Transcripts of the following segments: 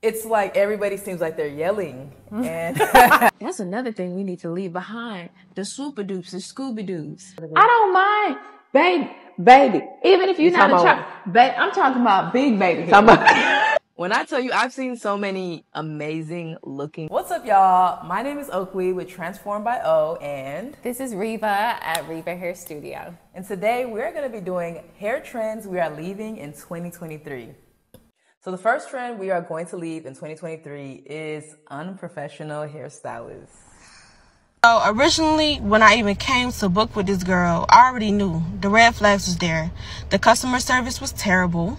It's like everybody seems like they're yelling. And That's another thing we need to leave behind. The super dupes, the Scooby Doops. I don't mind, baby. Even if you're not a child, I'm talking about big baby. When I tell you, I've seen so many amazing looking. What's up, y'all? My name is Oakley with Transformed by O, and this is Reva at Reva Hair Studio. And today we're going to be doing hair trends we are leaving in 2023. So the first trend we are going to leave in 2023 is unprofessional hairstylists. So originally, when I even came to book with this girl, I already knew the red flags was there. The customer service was terrible.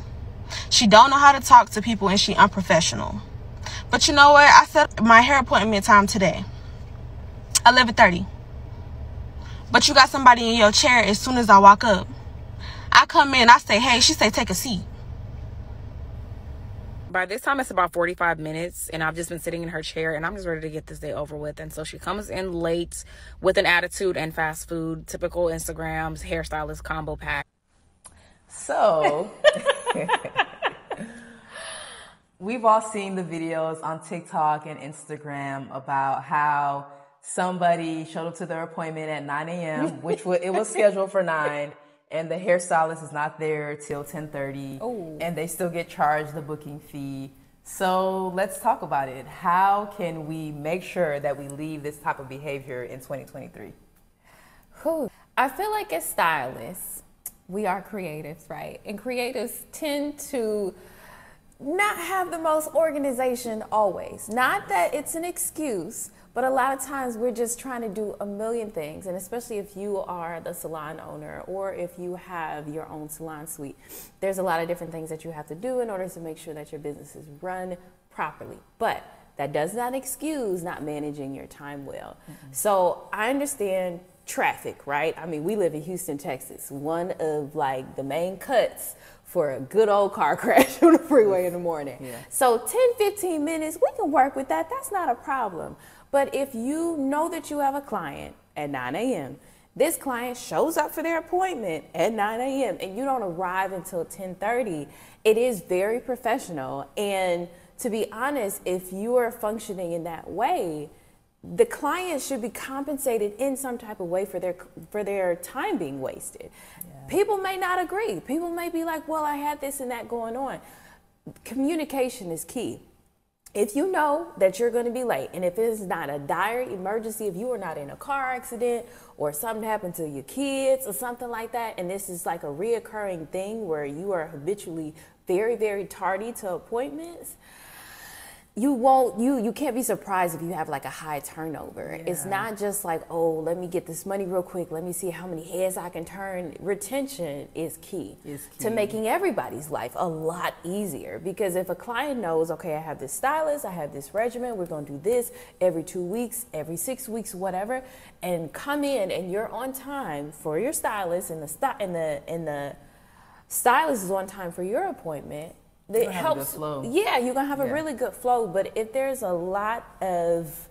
She don't know how to talk to people and she unprofessional. But you know what? I set my hair appointment time today, 11:30. But you got somebody in your chair as soon as I walk up. I come in, I say, hey, she say, take a seat. By this time, it's about 45 minutes, and I've just been sitting in her chair, and I'm just ready to get this day over with. And so she comes in late with an attitude and fast food, typical Instagram's hairstylist combo pack. So, we've all seen the videos on TikTok and Instagram about how somebody showed up to their appointment at 9 a.m., which it was scheduled for 9, and the hairstylist is not there till 10:30, and they still get charged the booking fee. So let's talk about it. How can we make sure that we leave this type of behavior in 2023? I feel like as stylists, we are creatives, right? And creatives tend to not have the most organization always. Not that it's an excuse, but a lot of times we're just trying to do a million things. And especially if you are the salon owner or if you have your own salon suite, there's a lot of different things that you have to do in order to make sure that your business is run properly. But that does not excuse not managing your time well. So I understand traffic, right? I mean, we live in Houston, Texas, one of like the main cuts for a good old car crash on the freeway in the morning. Yeah. So 10-15 minutes, we can work with that. That's not a problem. But if you know that you have a client at 9 a.m., this client shows up for their appointment at 9 a.m. and you don't arrive until 10:30, it is very professional. And to be honest, if you are functioning in that way, the client should be compensated in some type of way for their time being wasted. Yeah. People may not agree. People may be like, well, I had this and that going on. Communication is key. If you know that you're going to be late, and if it's not a dire emergency, if you are not in a car accident or something happened to your kids or something like that, and this is like a reoccurring thing where you are habitually very, very tardy to appointments, you can't be surprised if you have like a high turnover. Yeah. It's not just like, oh, let me get this money real quick. Let me see how many heads I can turn. Retention is key to making everybody's life a lot easier. Because if a client knows, okay, I have this stylist, I have this regimen, we're going to do this every 2 weeks, every 6 weeks, whatever, and come in and you're on time for your stylist and the stylist is on time for your appointment, it helps. Yeah, you're gonna have a really good flow. But if there's a lot of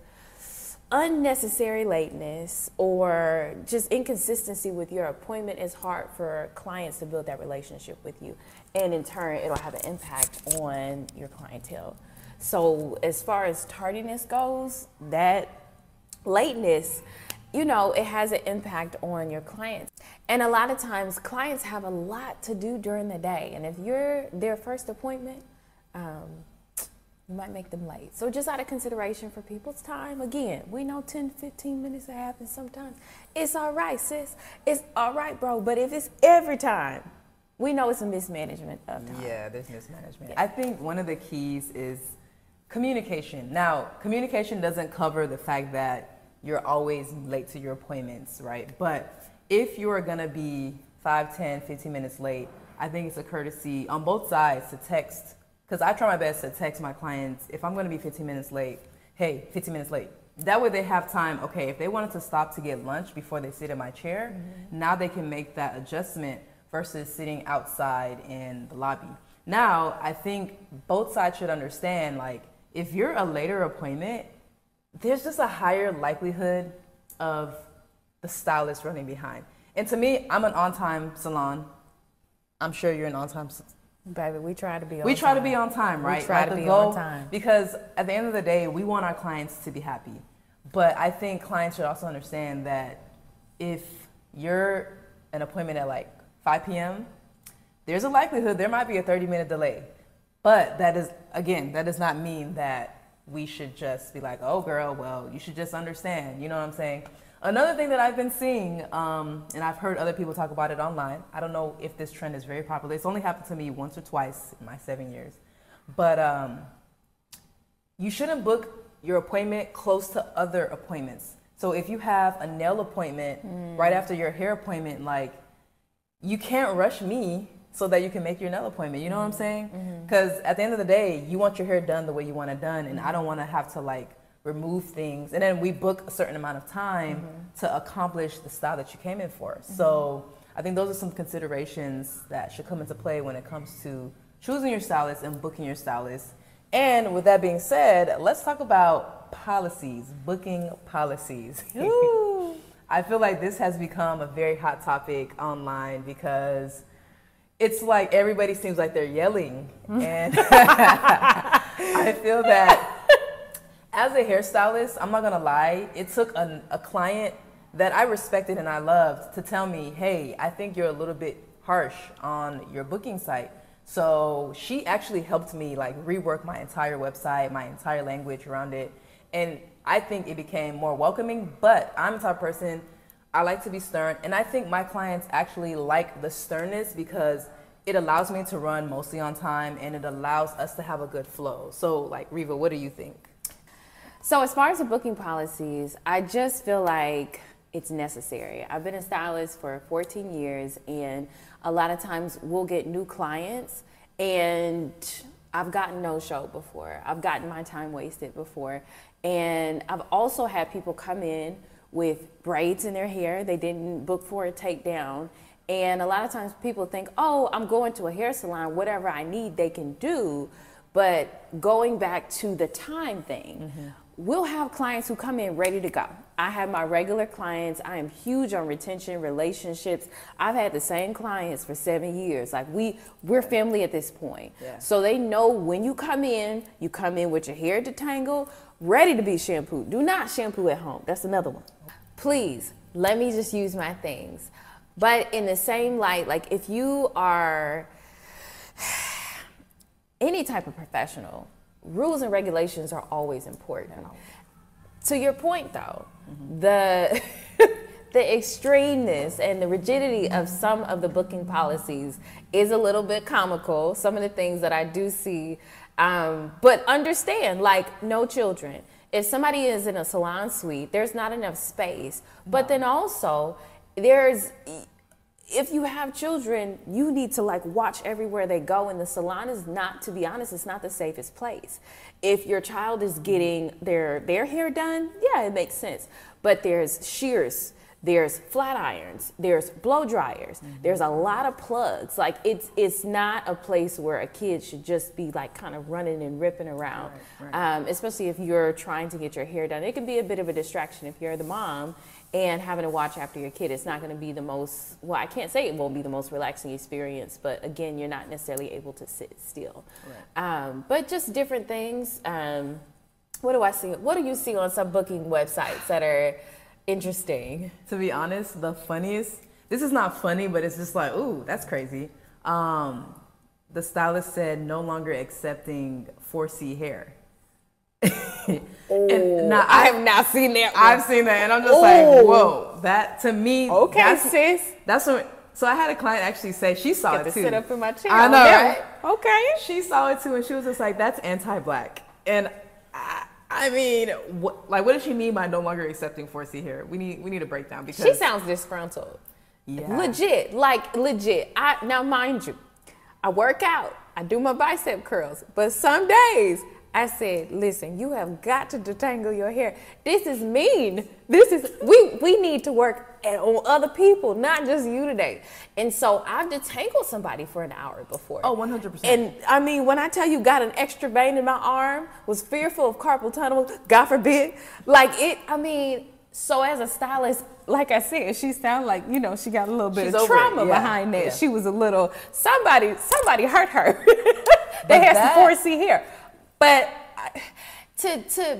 unnecessary lateness or just inconsistency with your appointment, it's hard for clients to build that relationship with you, and in turn it'll have an impact on your clientele. So as far as tardiness goes, that lateness, you know, it has an impact on your clients. And a lot of times clients have a lot to do during the day. And if you're their first appointment, you might make them late. So just out of consideration for people's time, again, we know 10-15 minutes to happen sometimes. It's all right, sis. It's all right, bro. But if it's every time, we know it's a mismanagement of time. Yeah, there's mismanagement. Yeah. I think one of the keys is communication. Now, communication doesn't cover the fact that you're always late to your appointments, right? But if you're gonna be 5, 10, 15 minutes late, I think it's a courtesy on both sides to text, because I try my best to text my clients, if I'm gonna be 15 minutes late, hey, 15 minutes late. That way they have time, okay, if they wanted to stop to get lunch before they sit in my chair, now they can make that adjustment versus sitting outside in the lobby. Now, I think both sides should understand, like, if you're a later appointment, there's just a higher likelihood of the stylist running behind. And to me, I'm an on-time salon. I'm sure you're an on-time Baby, we try to be on time. We try to be on time, right? We try to be on time. Because at the end of the day, we want our clients to be happy. But I think clients should also understand that if you're an appointment at like 5 p.m., there's a likelihood there might be a 30-minute delay. But that is, again, that does not mean that we should just be like, oh, girl, well, you should just understand. You know what I'm saying? Another thing that I've been seeing, and I've heard other people talk about it online. I don't know if this trend is very popular. It's only happened to me once or twice in my 7 years. But you shouldn't book your appointment close to other appointments. So if you have a nail appointment right after your hair appointment, like, you can't rush me so that you can make your nail appointment. You know what I'm saying? Because at the end of the day, you want your hair done the way you want it done, and I don't want to have to like remove things. And then we book a certain amount of time to accomplish the style that you came in for. So I think those are some considerations that should come into play when it comes to choosing your stylist and booking your stylist. And with that being said, let's talk about policies, booking policies. I feel like this has become a very hot topic online because it's like everybody seems like they're yelling. And I feel that as a hairstylist, I'm not gonna lie, it took a client that I respected and I loved to tell me, hey, I think you're a little bit harsh on your booking site. So she actually helped me like rework my entire website, my entire language around it. And I think it became more welcoming, but I'm the type of person, I like to be stern. And I think my clients actually like the sternness because it allows me to run mostly on time and it allows us to have a good flow. So like, Reva, what do you think? So as far as the booking policies, I just feel like it's necessary. I've been a stylist for 14 years and a lot of times we'll get new clients and I've gotten no-show before. I've gotten my time wasted before. And I've also had people come in with braids in their hair. They didn't book for a takedown. And a lot of times people think, oh, I'm going to a hair salon, whatever I need, they can do. But going back to the time thing, we'll have clients who come in ready to go. I have my regular clients. I am huge on retention, relationships. I've had the same clients for 7 years. Like we're family at this point. So they know when you come in with your hair detangled, ready to be shampooed. Do not shampoo at home. That's another one. Please, let me just use my things. But in the same light, like if you are any type of professional, rules and regulations are always important. To your point though, the extremeness and the rigidity of some of the booking policies is a little bit comical, some of the things that I do see, but understand, like no children. If somebody is in a salon suite, there's not enough space, but then also if you have children, you need to like watch everywhere they go, and the salon is not, to be honest, it's not the safest place. If your child is getting their hair done, yeah, it makes sense. But there's shears, there's flat irons, there's blow dryers, there's a lot of plugs. Like it's not a place where a kid should just be like kind of running and ripping around, especially if you're trying to get your hair done. It can be a bit of a distraction if you're the mom and having to watch after your kid. It's not going to be the most, well, I can't say it won't be the most relaxing experience, but again, you're not necessarily able to sit still. But just different things. What do I see? What do you see on some booking websites that are interesting? To be honest, the funniest, this is not funny, but it's just like, ooh, that's crazy. The stylist said no longer accepting 4C hair. And now, I have not seen that one. I've seen that, and I'm just like, whoa, that to me. Okay, sis. That's what. So I had a client actually say she saw it too. Sit up in my chair. I know, right? Okay. She saw it too, and she was just like, "That's anti-black." And I mean, what did she mean by no longer accepting 4C hair? We need a breakdown because she sounds disgruntled. Yeah. Legit. Now, mind you, I work out. I do my bicep curls, but some days I said, listen, you have got to detangle your hair. This is mean. We need to work on other people, not just you today. And so I've detangled somebody for an hour before. Oh, 100%. And I mean, when I tell you got an extra vein in my arm, was fearful of carpal tunnel, God forbid. So as a stylist, like I said, she sounded like, you know, she got a little bit She's of over trauma it, yeah, behind that. yeah. She was a little, somebody hurt her. They had some 4C hair. But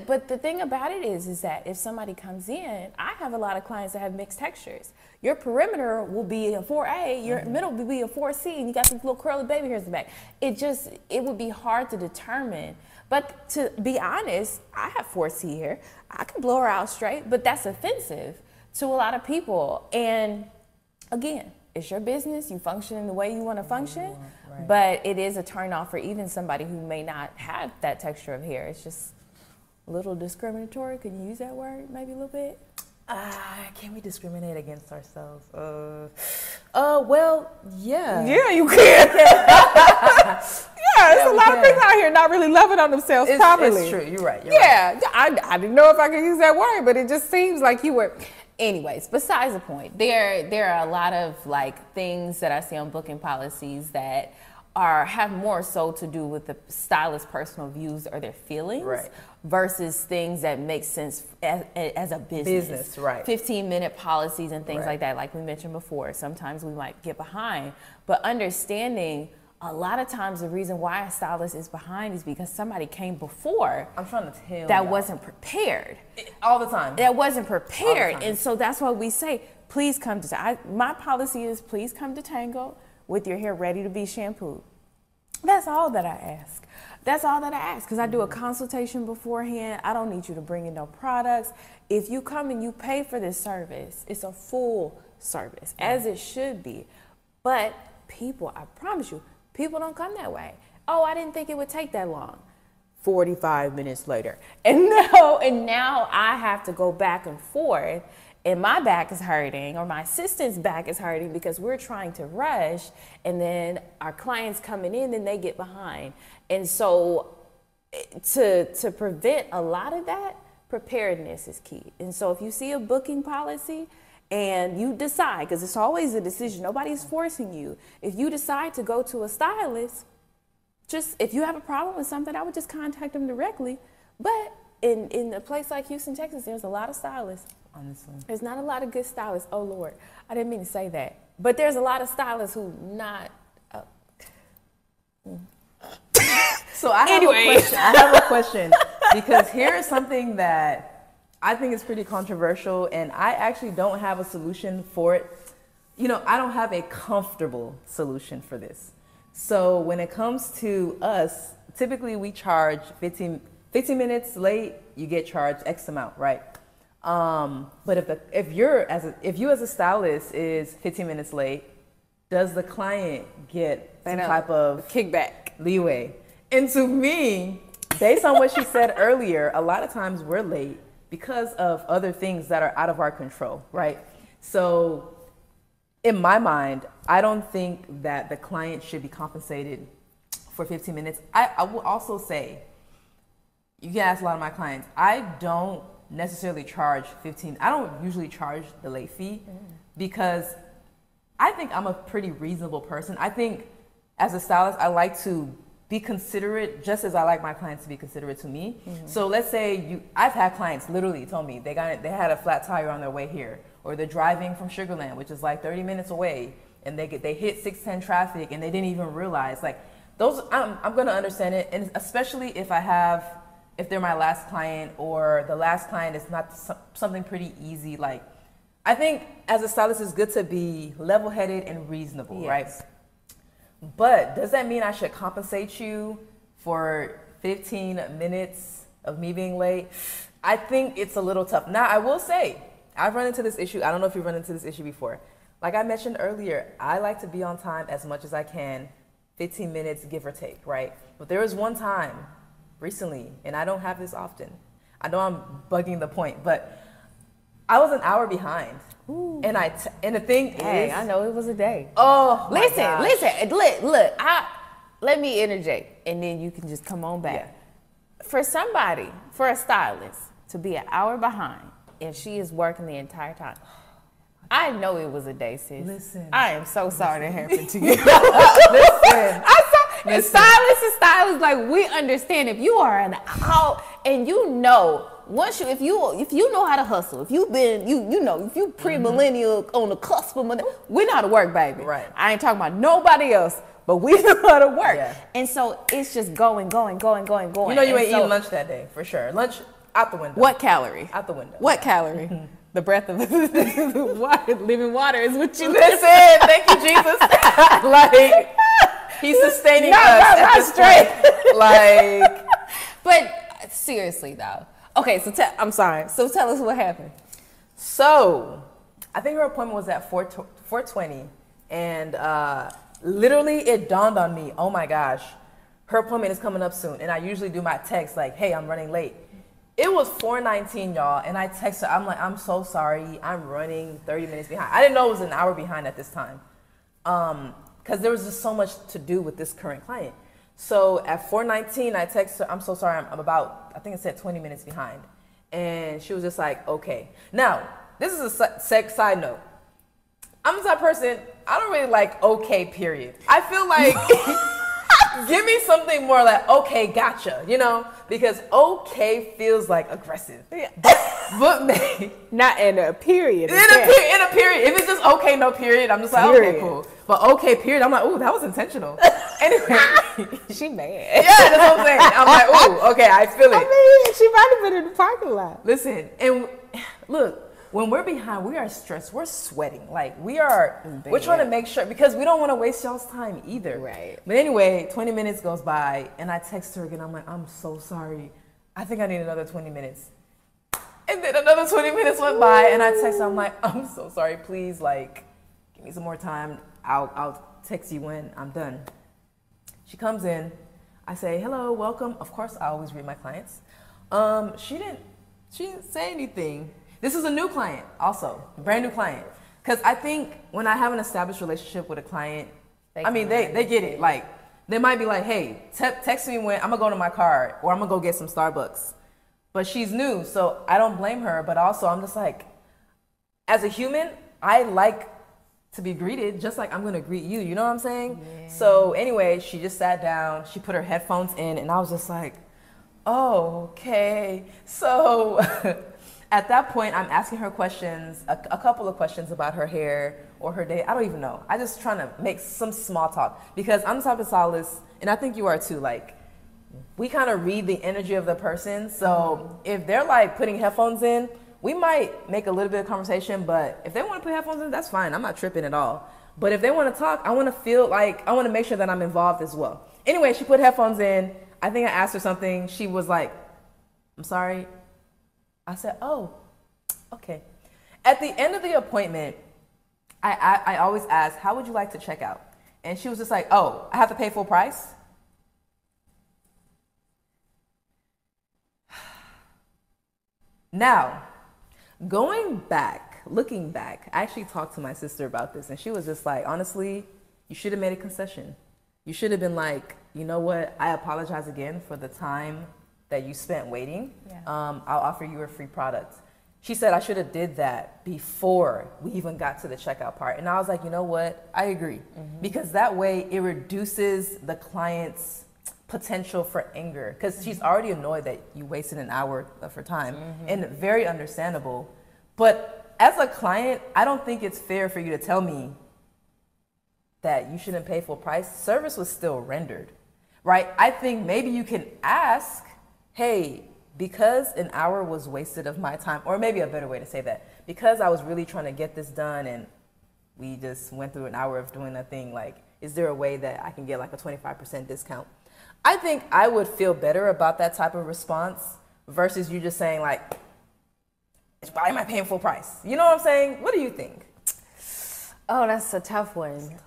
but the thing about it is that if somebody comes in, I have a lot of clients that have mixed textures. Your perimeter will be a 4A, your middle will be a 4C, and you got these little curly baby hairs in the back. It would be hard to determine. But to be honest, I have 4C hair. I can blow her out straight, but that's offensive to a lot of people. And again, it's your business. You function in the way you want to function, but it is a turn off for even somebody who may not have that texture of hair. It's just a little discriminatory. Can you use that word maybe a little bit? Can we discriminate against ourselves? Well, yeah. Yeah, you can. There's a lot of people out here not really loving on themselves properly. It's true. You're right. I didn't know if I could use that word, but it just seems like you were. Anyways, besides the point, there are a lot of like things that I see on booking policies that have more so to do with the stylist's personal views or their feelings, versus things that make sense as a business. 15-minute policies and things like that, like we mentioned before. Sometimes we might get behind, but understanding a lot of times the reason why a stylist is behind is because somebody came before. I'm trying to tell that wasn't prepared. All the time. That wasn't prepared, and so that's why we say, please come to. My policy is please come to Tango with your hair ready to be shampooed. That's all that I ask. That's all that I ask, because I do a consultation beforehand. I don't need you to bring in no products. If you come and you pay for this service, it's a full service, as it should be. But people, I promise you, people don't come that way. Oh, I didn't think it would take that long. 45 minutes later. And now I have to go back and forth, and my back is hurting, or my assistant's back is hurting, because we're trying to rush, and then our clients coming in and they get behind. And so to prevent a lot of that, preparedness is key. And so if you see a booking policy and you decide, because it's always a decision, nobody's forcing you. If you decide to go to a stylist, just if you have a problem with something, I would just contact them directly. But in a place like Houston, Texas, there's a lot of stylists. Honestly, there's not a lot of good stylists. Oh Lord, I didn't mean to say that. But there's a lot of stylists who not. So I have a question because here is something that I think is pretty controversial, and I actually don't have a solution for it. You know, I don't have a comfortable solution for this. So when it comes to us, typically we charge 15 minutes late, you get charged X amount, right? But if you as a stylist is 15 minutes late, does the client get some type of kickback, leeway? And to me, based on what she said earlier, a lot of times we're late because of other things that are out of our control, right? So in my mind, I don't think that the client should be compensated for 15 minutes. I will also say, you can ask a lot of my clients, I don't necessarily charge 15. I don't usually charge the late fee because I think I'm a pretty reasonable person. I think as a stylist, I like to be considerate just as I like my clients to be considerate to me. So let's say I've had clients literally tell me they had a flat tire on their way here, or they're driving from Sugar Land, which is like 30 minutes away, and they hit 610 traffic and they didn't even realize. Like those, I'm gonna understand it, and especially if they're my last client, or the last client is not something pretty easy. Like, I think as a stylist, it's good to be level-headed and reasonable, right? But does that mean I should compensate you for 15 minutes of me being late? I think it's a little tough. Now, I will say, I've run into this issue. I don't know if you've run into this issue before. Like I mentioned earlier, I like to be on time as much as I can, 15 minutes, give or take, right? But there was one time recently, and I don't have this often. I know I'm bugging the point, but I was an hour behind. Ooh. And the thing is, I know it was a day. Oh, listen, look. Let me interject, and then you can just come on back. Yeah. For a stylist to be an hour behind, if she is working the entire time, I know it was a day, sis. Listen, I am so sorry that happened to you. Listen. Stylists, like, we understand if you are an out and you know once if you know how to hustle, if you've been if you pre-millennial on the cusp of millennial, we know how to work, baby. Right. I ain't talking about nobody else, but we know how to work. Yeah. And so it's just going. You know you ain't eating lunch that day for sure. Lunch out the window. What calorie? Out the window. What calorie? The breath of water, living water is what you listen. Thank you, Jesus. Like he's sustaining us. Not straight. Like, but seriously though. Okay, so I'm sorry. So tell us what happened. So I think her appointment was at 4:20, and literally it dawned on me. Oh my gosh, her appointment is coming up soon, and I usually do my text like, "Hey, I'm running late." It was 4:19, y'all, and I texted her. I'm like, "I'm so sorry. I'm running 30 minutes behind." I didn't know it was an hour behind at this time, because there was just so much to do with this current client. So at 4:19, I texted her, "I'm so sorry. I'm about, I think it said 20 minutes behind," and she was just like, "Okay." Now, this is a side note. I'm the type of person, I don't really like okay, period. I feel like give me something more like okay, gotcha, because okay feels like aggressive. But not in a period. In a period. If it's just okay, no period, I'm just like, okay, cool. But okay, period, I'm like, ooh, that was intentional. Anyway. She mad. Yeah, that's what I'm saying. I'm like, ooh, okay, I feel it. I mean, she might have been in the parking lot. Listen, and look, when we're behind, we are stressed. We're sweating. Like, we're trying to make sure, because we don't want to waste y'all's time either. Right. But anyway, 20 minutes goes by, and I text her again. I'm like, "I'm so sorry. I think I need another 20 minutes. And then another 20 minutes went by, and I text her. I'm like, "I'm so sorry. Please, like, give me some more time. I'll text you when I'm done." She comes in. I say, "Hello, welcome." Of course, I always read my clients. She didn't say anything. This is a new client also, a brand new client. Because I think when I have an established relationship with a client, they get it. Like, they might be like, "Hey, text me when I'm going to go to my car, or I'm going to go get some Starbucks." But she's new, so I don't blame her. But also, I'm just like, as a human, I like to be greeted just like I'm going to greet you. You know what I'm saying? Yeah. So anyway, she just sat down. She put her headphones in, and I was just like, "Oh, okay." So at that point, I'm asking her questions, a couple of questions about her hair or her day. I don't even know. I just trying to make some small talk, because I'm the type of stylist, and I think you are too, like, we kind of read the energy of the person. So if they're like putting headphones in, we might make a little bit of conversation, but if they want to put headphones in, that's fine. I'm not tripping at all. But if they want to talk, I want to feel like, I want to make sure that I'm involved as well. Anyway, she put headphones in. I think I asked her something. She was like, "I'm sorry." I said, "Oh, okay." At the end of the appointment, I always ask, "How would you like to check out?" And she was just like, "Oh, I have to pay full price?" Now, looking back, I actually talked to my sister about this, and she was just like, "Honestly, you should have made a concession. You should have been like, you know what, I apologize again for the time that you spent waiting. Yeah. I'll offer you a free product." She said I should have did that before we even got to the checkout part. And I was like, you know what? I agree. Because that way it reduces the client's potential for anger, because she's already annoyed that you wasted an hour of her time, and very understandable. But as a client, I don't think it's fair for you to tell me that you shouldn't pay full price. Service was still rendered, right? I think maybe you can ask, "Hey, because an hour was wasted of my time," or maybe a better way to say that, "Because I was really trying to get this done and we just went through an hour of doing that thing, like, is there a way that I can get like a 25% discount?" I think I would feel better about that type of response versus you just saying like, "Why am I paying full price?" You know what I'm saying? What do you think? Oh, that's a tough one.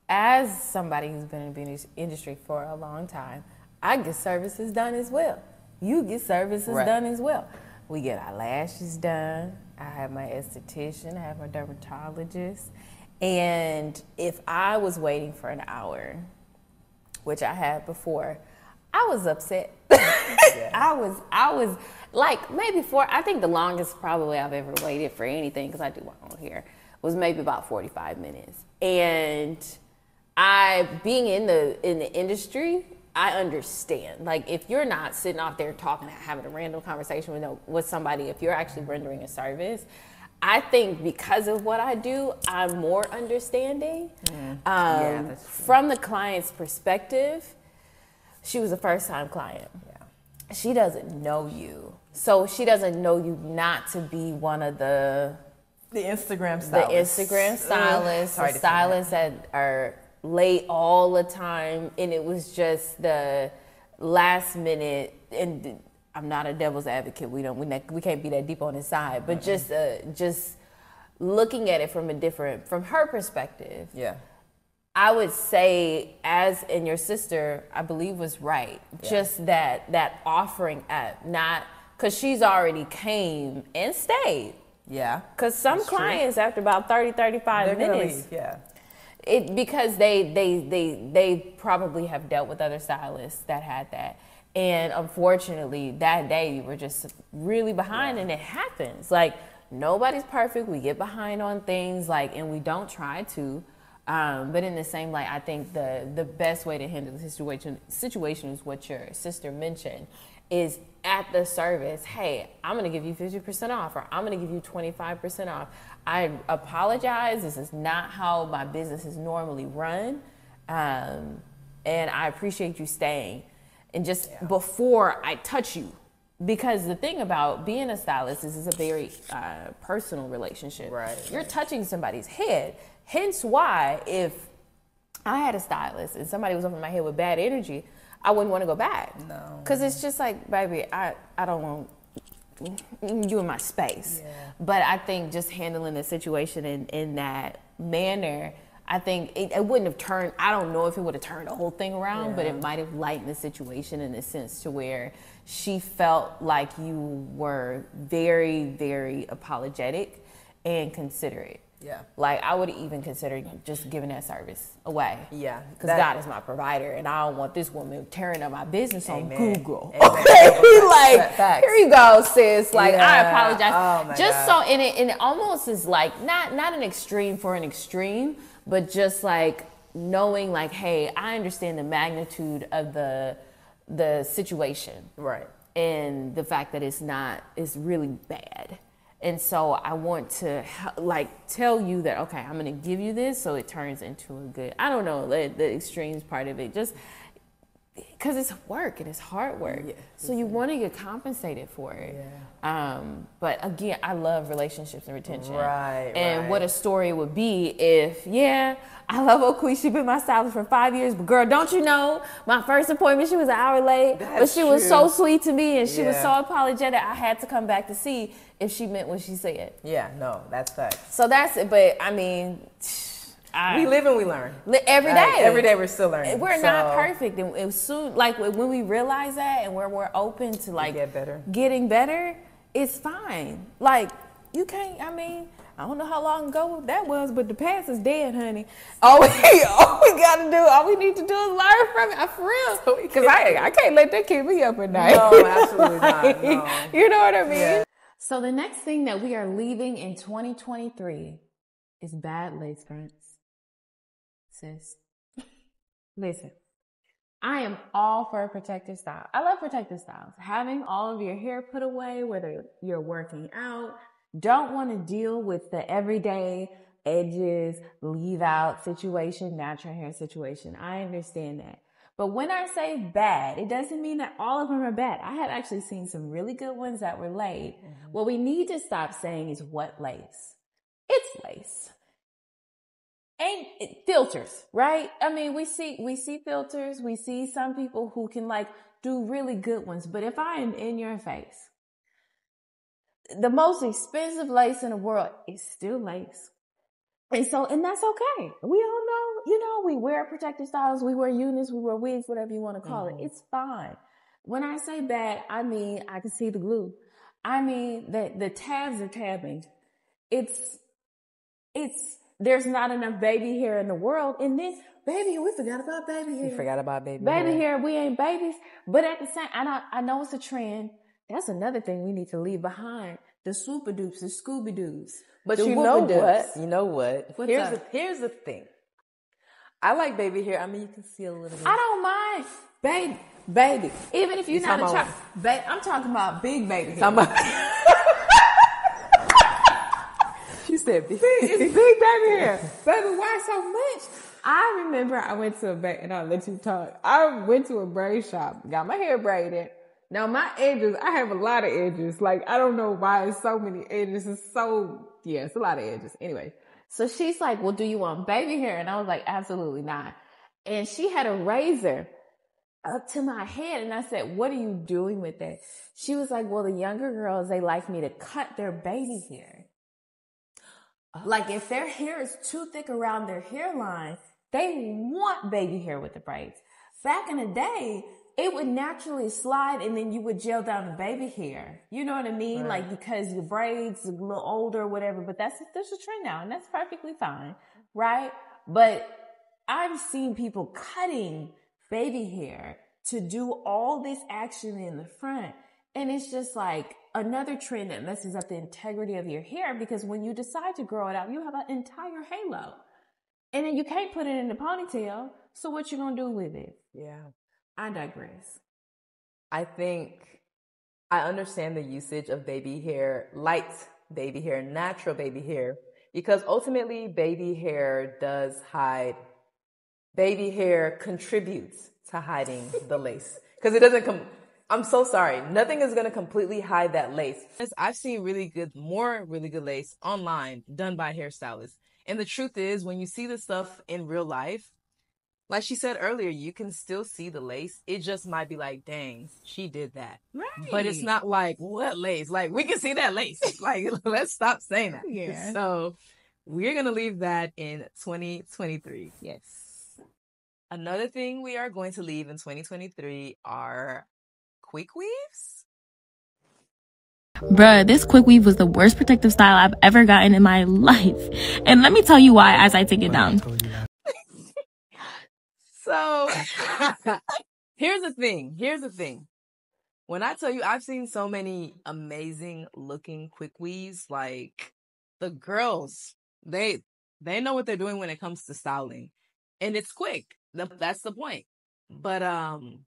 As somebody who's been in the industry for a long time, I get services done as well. You get services done as well. We get our lashes done. I have my esthetician, I have my dermatologist. And if I was waiting for an hour, which I had before, I was upset. I was like, I think the longest probably I've ever waited for anything, because I do my own hair, was maybe about 45 minutes. And being in the industry, I understand. Like, if you're not sitting off there talking, having a random conversation with somebody, if you're actually rendering a service, I think because of what I do, I'm more understanding. From the client's perspective, she was a first-time client. Yeah. She doesn't know you. So she doesn't know you not to be one of the Instagram stylists. The Instagram stylists, the stylists that are late all the time, and it was just the last minute. And I'm not a devil's advocate. We can't be that deep on his side, but just looking at it from her perspective. Yeah, I would say, as in your sister, I believe was right. Yeah. Just that offering up, not because she's already came and stayed. Yeah. Because some clients, after about 30, 35 minutes, leave. Yeah. Because they probably have dealt with other stylists that had that. And unfortunately, that day you were just really behind, and it happens. Like, nobody's perfect. We get behind on things, like, and we don't try to. But in the same light, I think the best way to handle the situation is what your sister mentioned, is at the service, hey, I'm going to give you 50% off, or I'm going to give you 25% off. I apologize. This is not how my business is normally run. And I appreciate you staying. And just before I touch you, because the thing about being a stylist is it's a very personal relationship. Right. You're touching somebody's head. Hence why if I had a stylist and somebody was over my head with bad energy, I wouldn't want to go back. No. Because it's just like, baby, I don't want you in my space. Yeah. But I think just handling the situation in that manner, I think it wouldn't have turned, I don't know if it would have turned the whole thing around, but it might have lightened the situation in a sense to where she felt like you were very, very apologetic and considerate. Yeah. Like, I would even consider just giving that service away. Yeah. Because God is my provider, and I don't want this woman tearing up my business on Google. Okay. Like, here you go, sis. Like, I apologize. Oh my God. So, and it almost is like, not an extreme for an extreme, but just like knowing, like, hey, I understand the magnitude of the situation. Right. And the fact that it's really bad. And so I want to like tell you that, okay, I'm going to give you this so it turns into a good, I don't know, the extremes part of it, just because it's work and it's hard work. Yeah, so you want to get compensated for it. Yeah. But again, I love relationships and retention. Right. And what a story would be if, I love Oakley. She's been my stylist for 5 years. But girl, don't you know, my first appointment, she was an hour late. But she was so sweet to me, and she was so apologetic. I had to come back to see if she meant what she said. Yeah, no, that's fact. So that's it. But I mean, we live and we learn. Every day. Every day we're still learning. We're not perfect. And it was soon, like when we realize that and where we're open to like getting better, it's fine. Like, you can't, I mean, I don't know how long ago that was, but the past is dead, honey. All we need to do is learn from it, for real. Because I can't let that keep me up at night. No, absolutely not. No. You know what I mean? Yeah. So the next thing that we are leaving in 2023 is bad lace fronts. Sis, listen, I am all for a protective style. I love protective styles. Having all of your hair put away, whether you're working out, don't want to deal with the everyday edges, leave out situation, natural hair situation. I understand that. But when I say bad, it doesn't mean that all of them are bad. I have actually seen some really good ones that were laid. Mm-hmm. What we need to stop saying is what lace. It's lace. Ain't it, filters, right? I mean, we see filters. We see some people who can like do really good ones. But if I am in your face, the most expensive lace in the world is still lace. And that's okay. We all know, we wear protective styles, we wear units, we wear wigs, whatever you want to call it. It's fine. When I say bad, I mean, I can see the glue. I mean, the tabs are tabbing. There's not enough baby hair in the world. And then, baby, we forgot about baby hair. We forgot about baby hair. Baby hair, we ain't babies. But at the same, I know it's a trend. That's another thing we need to leave behind. The super dupes, the Scooby Doos. But you know what? You know what? Here's the thing. I like baby hair. I mean, you can see a little bit. I don't mind. Baby. Even if you're not a child. I'm talking about big baby hair. She said big. It's big baby hair. Baby, why so much? I remember I went to and I'll let you talk. I went to a braid shop, got my hair braided. Now my edges, I have a lot of edges. Like, I don't know why it's so many edges. It's a lot of edges. Anyway. So she's like, well, do you want baby hair? And I was like, absolutely not. And she had a razor up to my head. And I said, what are you doing with that? She was like, well, the younger girls, they like me to cut their baby hair. Like, if their hair is too thick around their hairline, they want baby hair with the braids. Back in the day, it would naturally slide and then you would gel down the baby hair. You know what I mean? Right. Like, because your braids are a little older or whatever, but there's a trend now and that's perfectly fine, right? But I've seen people cutting baby hair to do all this action in the front. And it's just like another trend that messes up the integrity of your hair, because when you decide to grow it out, you have an entire halo. And then you can't put it in the ponytail. So what you gonna do with it? Yeah. I digress. I think I understand the usage of baby hair, light baby hair, natural baby hair, because ultimately baby hair contributes to hiding the lace. Because it doesn't I'm so sorry. Nothing is going to completely hide that lace. I've seen really good lace online done by hairstylists. And the truth is, when you see the stuff in real life, like she said earlier, you can still see the lace. It just might be like, dang, she did that. Right. But it's not like, what lace? Like, we can see that lace. Like, let's stop saying that. Yeah. So we're going to leave that in 2023. Yes. Another thing we are going to leave in 2023 are Quickweaves. Bruh, this quick weave was the worst protective style I've ever gotten in my life. And let me tell you why as I take it down. So, here's the thing. When I tell you, I've seen so many amazing looking quick weaves, like the girls, they know what they're doing when it comes to styling. And it's quick. That's the point. But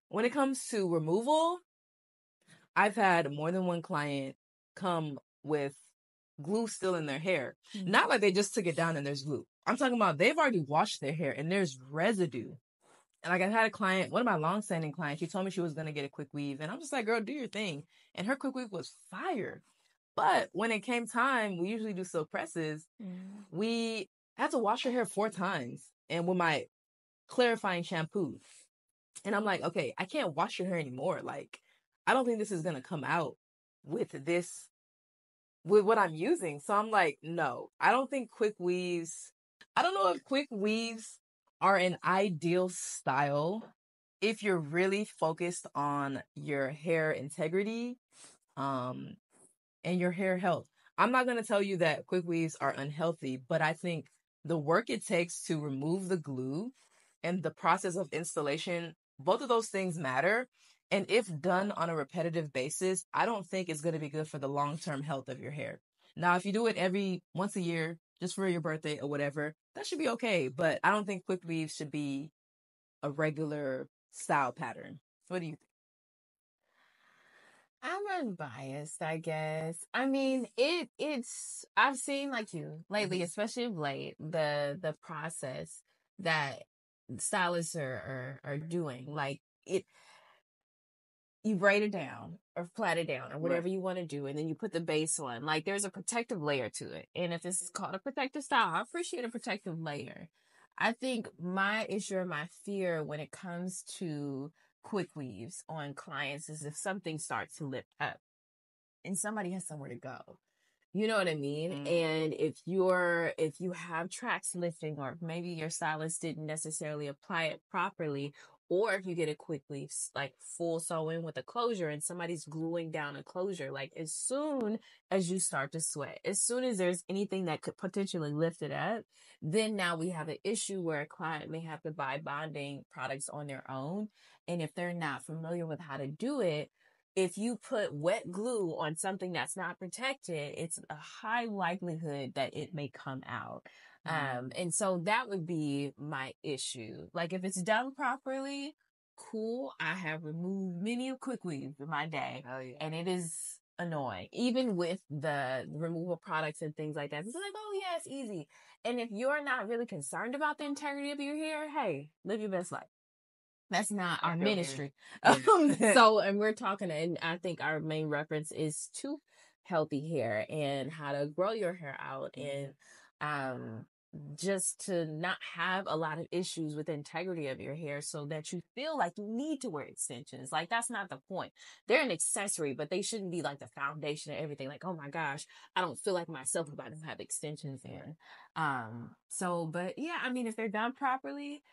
when it comes to removal, I've had more than one client come with glue still in their hair. Mm-hmm. Not like they just took it down and there's glue. I'm talking about they've already washed their hair and there's residue. And like I had a client, one of my long-standing clients, she told me she was going to get a quick weave. And I'm just like, girl, do your thing. And her quick weave was fire. But when it came time, we usually do silk presses. Mm-hmm. We had to wash her hair 4 times. And with my clarifying shampoo. And I'm like, okay, I can't wash your hair anymore. Like, I don't think this is going to come out with what I'm using. So I'm like, no, I don't think quick weaves, I don't know if quick weaves are an ideal style if you're really focused on your hair integrity, and your hair health. I'm not going to tell you that quick weaves are unhealthy, but I think the work it takes to remove the glue and the process of installation, both of those things matter. And if done on a repetitive basis, I don't think it's going to be good for the long-term health of your hair. Now, if you do it once a year, just for your birthday or whatever, that should be okay. But I don't think quick weaves should be a regular style pattern. What do you think? I'm unbiased, I guess. I mean, it's I've seen, like you lately, mm-hmm. especially of late, the process that stylists are doing. Like, you braid it down or plait it down or whatever you want to do, and then you put the base on. Like, there's a protective layer to it. And if this is called a protective style, I appreciate a protective layer. I think my issue or my fear when it comes to quick weaves on clients is if something starts to lift up and somebody has somewhere to go. You know what I mean? Mm. And if you have tracks lifting, or maybe your stylist didn't necessarily apply it properly, or if you get a quick weave, like full sew-in with a closure and somebody's gluing down a closure, like as soon as you start to sweat, as soon as there's anything that could potentially lift it up, then now we have an issue where a client may have to buy bonding products on their own. And if they're not familiar with how to do it, if you put wet glue on something that's not protected, it's a high likelihood that it may come out. And so that would be my issue. Like, if it's done properly, cool. I have removed many of Quickweaves in my day. Oh, yeah. And it is annoying. Even with the removal products and things like that. It's like, oh yeah, it's easy. And if you're not really concerned about the integrity of your hair, hey, live your best life. That's not our ministry. So, and we're talking, and I think our main reference is to healthy hair and how to grow your hair out and just to not have a lot of issues with the integrity of your hair so that you feel like you need to wear extensions. Like, that's not the point. They're an accessory, but they shouldn't be like the foundation of everything. Like, oh my gosh, I don't feel like myself if I don't have extensions in. So, but yeah, I mean, if they're done properly,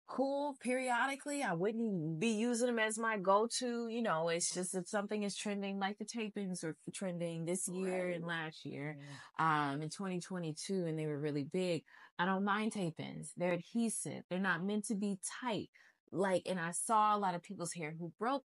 cool. Periodically, I wouldn't be using them as my go-to. You know, it's just if something is trending, like the tapings are trending this year and last year, in 2022, and they were really big. I don't mind tapings. They're adhesive. They're not meant to be tight. Like, and I saw a lot of people's hair who broke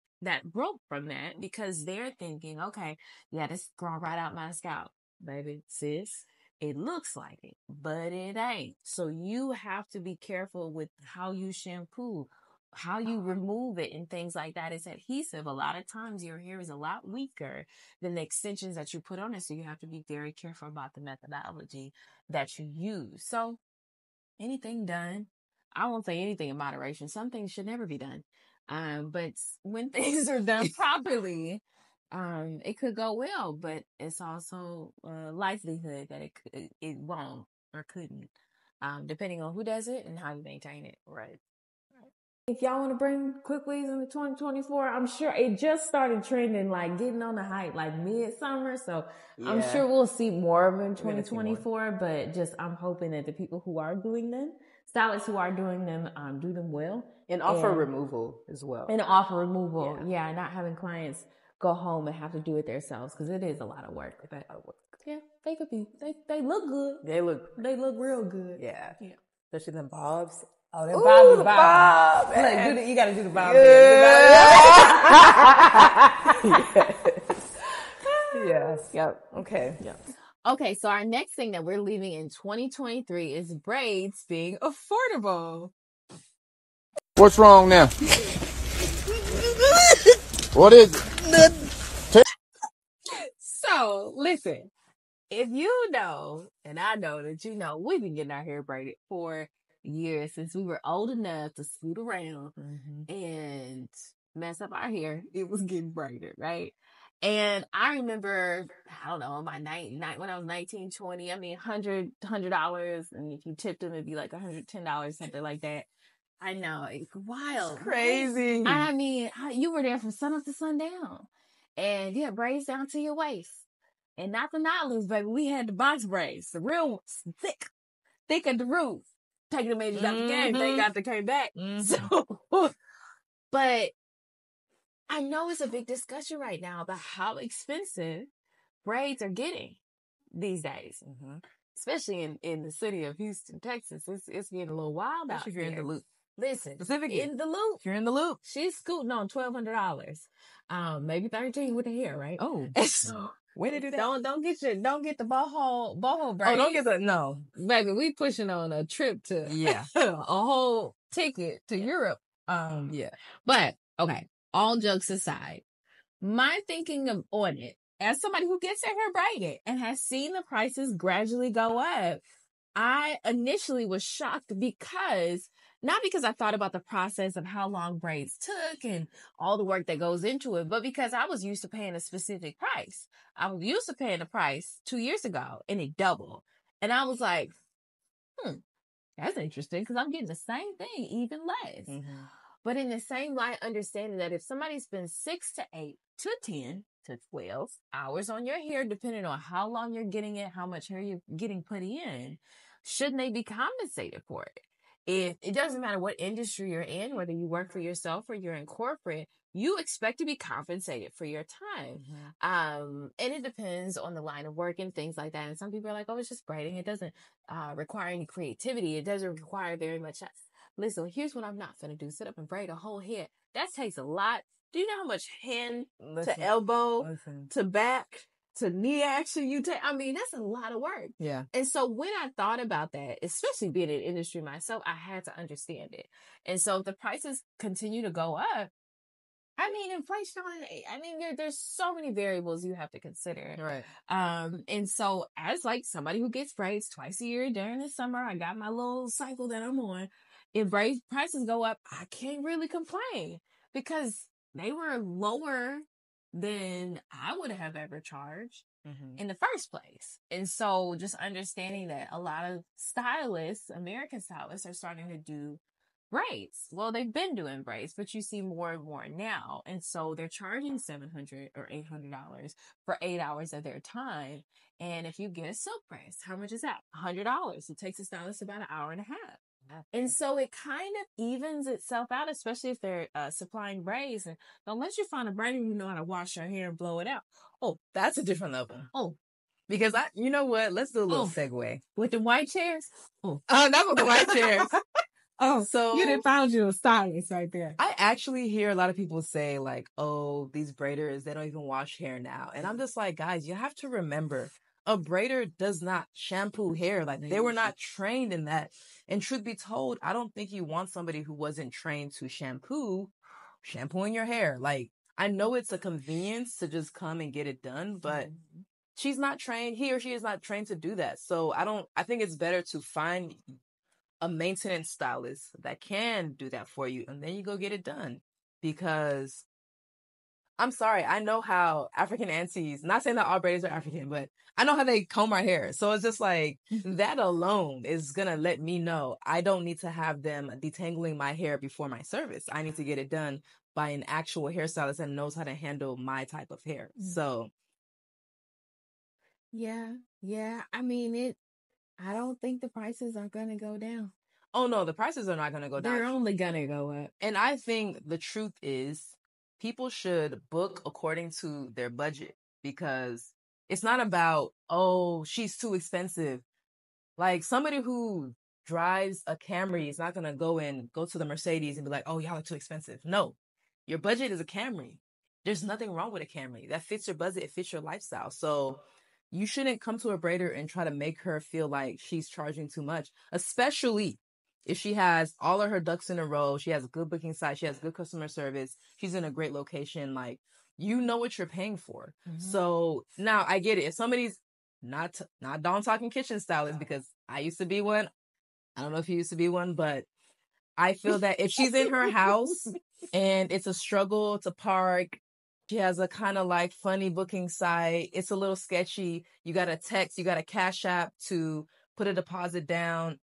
from that because they're thinking, okay, yeah, this is growing right out my scalp, baby, sis. It looks like it, but it ain't. So you have to be careful with how you shampoo, how you remove it and things like that. It's adhesive. A lot of times your hair is a lot weaker than the extensions that you put on it. So you have to be very careful about the methodology that you use. So anything done, I won't say anything in moderation. Some things should never be done. But when things are done properly, it could go well, but it's also a likelihood that it won't or couldn't, depending on who does it and how you maintain it. Right. If y'all want to bring Quickweaves into 2024, I'm sure it just started trending, like getting on the hype, like midsummer. So I'm sure we'll see more of them in 2024, but just I'm hoping that the people who are doing them, stylists who are doing them, do them well. And offer removal as well. And offer removal. Yeah, not having clients go home and have to do it themselves because it is a lot of work. Yeah, they could be. They look good. They look real good. Yeah. Especially them bobs. Oh, them bobs. Bob. Like, you gotta do the bob. Yes. Yep. Okay. Yep. Okay, so our next thing that we're leaving in 2023 is braids being affordable. What's wrong now? What is it? So, listen, if you know, and I know that you know, we've been getting our hair braided for years since we were old enough to scoot around and mess up our hair. It was getting braided, right? And I remember, I don't know, when I was 19, 20, I mean, $100, and if you tipped them, it'd be like $110, something like that. I know, it's wild. It's crazy. I mean, you were there from sun up to sundown. And you had braids down to your waist. And not the knotless, baby. We had the box braids, the real ones, thick at the root. Taking them ages out the game. Thank God they came back. So, but I know it's a big discussion right now about how expensive braids are getting these days. Especially in the city of Houston, Texas. It's getting a little wild out if you're in the loop. Listen, Specifically. in the loop. If you're in the loop. She's scooting on $1,200. Maybe 13 with the hair, right? Oh. So, way to do that. Don't get the boho braids. Oh, don't get the, no. Baby, we pushing on a trip to, a whole ticket to Europe. But, okay, all jokes aside, my thinking on it, as somebody who gets their hair braided and has seen the prices gradually go up, I initially was shocked not because I thought about the process of how long braids took and all the work that goes into it, but because I was used to paying a specific price. I was used to paying a price 2 years ago and it doubled. And I was like, that's interesting because I'm getting the same thing, even less. But in the same light, understanding that if somebody spends 6 to 8 to 10 to 12 hours on your hair, depending on how long you're getting it, how much hair you're getting put in, shouldn't they be compensated for it? It doesn't matter what industry you're in, whether you work for yourself or you're in corporate, you expect to be compensated for your time. And it depends on the line of work and things like that. And some people are like, oh, it's just braiding. It doesn't require any creativity. It doesn't require very much. Listen, here's what I'm not going to do. Sit up and braid a whole head. That takes a lot. Do you know how much hand to elbow to back to knee action you take. I mean, that's a lot of work. Yeah. And so when I thought about that, especially being in the industry myself, I had to understand it. And so if the prices continue to go up, I mean, inflation, I mean, there's so many variables you have to consider. Right. And so as like somebody who gets braids twice a year during the summer, I got my little cycle that I'm on. If braid prices go up, I can't really complain because they were lower than I would have ever charged in the first place. And so just understanding that a lot of stylists, American stylists, are starting to do braids. Well, they've been doing braids, but you see more and more now. And so they're charging $700 or $800 for 8 hours of their time. And if you get a silk braid, how much is that? $100. It takes a stylist about an hour and a half. And so it kind of evens itself out, especially if they're supplying braids. And unless you find a braider who know how to wash your hair and blow it out. Oh, that's a different level. Oh, Because you know what? Let's do a little segue. with the white chairs? Oh, Not with the white chairs. oh, So you done found you a stylist right there. I actually hear a lot of people say like, oh, these braiders, they don't even wash hair now. And I'm just like, guys, you have to remember a braider does not shampoo hair. Like they were not trained in that. And truth be told, I don't think you want somebody who wasn't trained to shampooing your hair. Like I know it's a convenience to just come and get it done, but she's not trained. He or she is not trained to do that. So I think it's better to find a maintenance stylist that can do that for you, and then you go get it done. Because I'm sorry, I know how African aunties, not saying that all braiders are African, but I know how they comb our hair. So it's just like that alone is gonna let me know I don't need to have them detangling my hair before my service. I need to get it done by an actual hairstylist that knows how to handle my type of hair. So Yeah. I mean, I don't think the prices are going to go down. oh no, the prices are not gonna go down. They're only going to go up. And I think the truth is people should book according to their budget, because it's not about, oh, she's too expensive. Like somebody who drives a Camry is not going to go to the Mercedes and be like, oh, y'all are too expensive. No, your budget is a Camry. There's nothing wrong with a Camry that fits your budget. It fits your lifestyle. So you shouldn't come to a braider and try to make her feel like she's charging too much, especially if she has all of her ducks in a row. She has a good booking site. She has good customer service. She's in a great location. Like, you know what you're paying for. So now I get it. If somebody's not Dawn Talking Kitchen stylist, because I used to be one. I don't know if you used to be one, but I feel that if she's in her house and it's a struggle to park, she has a kind of like funny booking site, it's a little sketchy, you got to text, you got to Cash App to put a deposit down.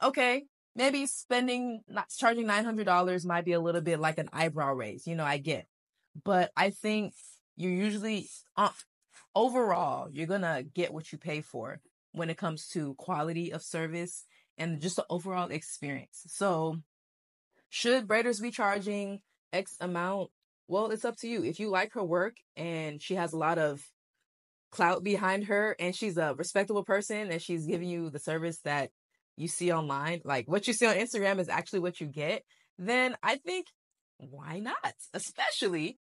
Okay, maybe not charging $900 might be a little bit like an eyebrow raise. I get. But I think you're usually, overall, you're going to get what you pay for when it comes to quality of service and just the overall experience. So should braiders be charging X amount? Well, it's up to you. If you like her work and she has a lot of clout behind her and she's a respectable person and she's giving you the service that you see online, like what you see on Instagram is actually what you get, then I think why not? Especially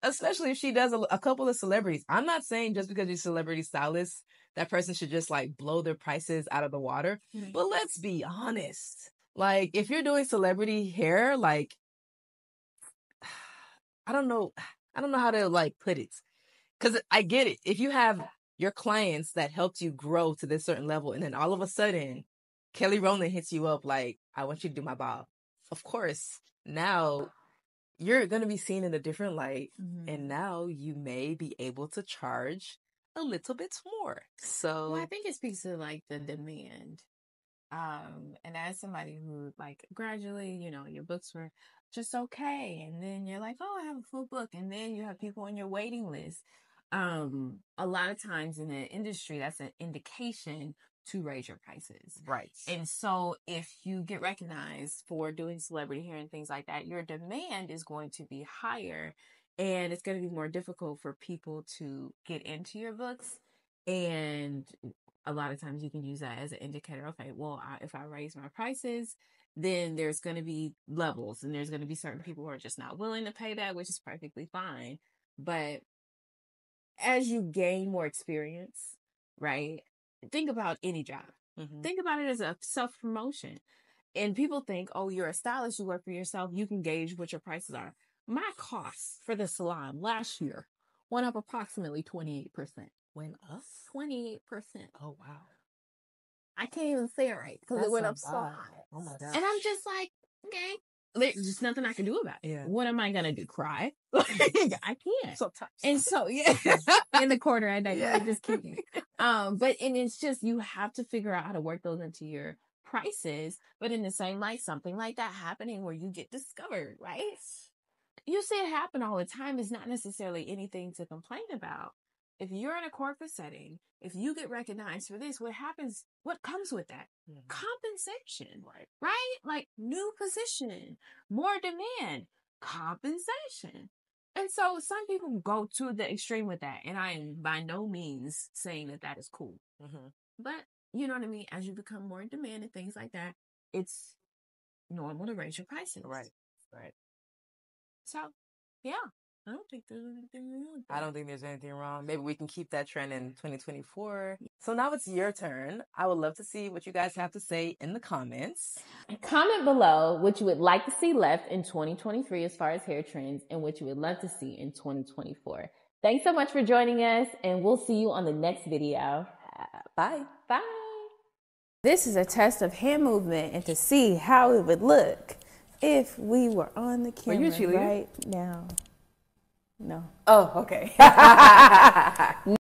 if she does a couple of celebrities. I'm not saying just because you're a celebrity stylist, that person should just like blow their prices out of the water. But let's be honest. Like if you're doing celebrity hair, like I don't know how to like put it. Cause I get it. If you have your clients that helped you grow to this certain level and then all of a sudden Kelly Rowland hits you up like, I want you to do my bob. Of course, now you're going to be seen in a different light. And now you may be able to charge a little bit more. So Well, I think it speaks to like the demand. And as somebody who like gradually, your books were just okay. And then you're like, oh, I have a full book. And then you have people on your waiting list. A lot of times in the industry, that's an indication to raise your prices. right. And so if you get recognized for doing celebrity hair and things like that, your demand is going to be higher and it's going to be more difficult for people to get into your books. And a lot of times you can use that as an indicator. Okay, well, if I raise my prices, then there's going to be levels and there's going to be certain people who are just not willing to pay that, which is perfectly fine. But as you gain more experience, right? Think about any job. Think about it as a self-promotion. And people think, oh, you're a stylist, you work for yourself, you can gauge what your prices are. My costs for the salon last year went up approximately 28%. Went up? 28%. Oh, wow. I can't even say it right because it went up so high. Oh my gosh. And I'm just like, okay, there's just nothing I can do about it. Yeah. What am I gonna do? Cry? I can't. Sometimes. And so in the corner at night, I'm just kidding. But it's just you have to figure out how to work those into your prices. But in the same light, something like that happening where you get discovered, right? You see it happen all the time. It's not necessarily anything to complain about. If you're in a corporate setting, if you get recognized for this, what happens? What comes with that? Compensation, right? Like new position, more demand, compensation. And so some people go to the extreme with that. And I am by no means saying that that is cool. But you know what I mean? As you become more in demand and things like that, it's normal to raise your prices. Right. So, yeah. I don't think there's anything wrong with that. I don't think there's anything wrong. Maybe we can keep that trend in 2024. So now it's your turn. I would love to see what you guys have to say in the comments. Comment below what you would like to see left in 2023 as far as hair trends and what you would love to see in 2024. Thanks so much for joining us, and we'll see you on the next video. Bye. Bye. This is a test of hand movement and to see how it would look if we were on the camera you a cheerleader? right now. No. Oh, okay.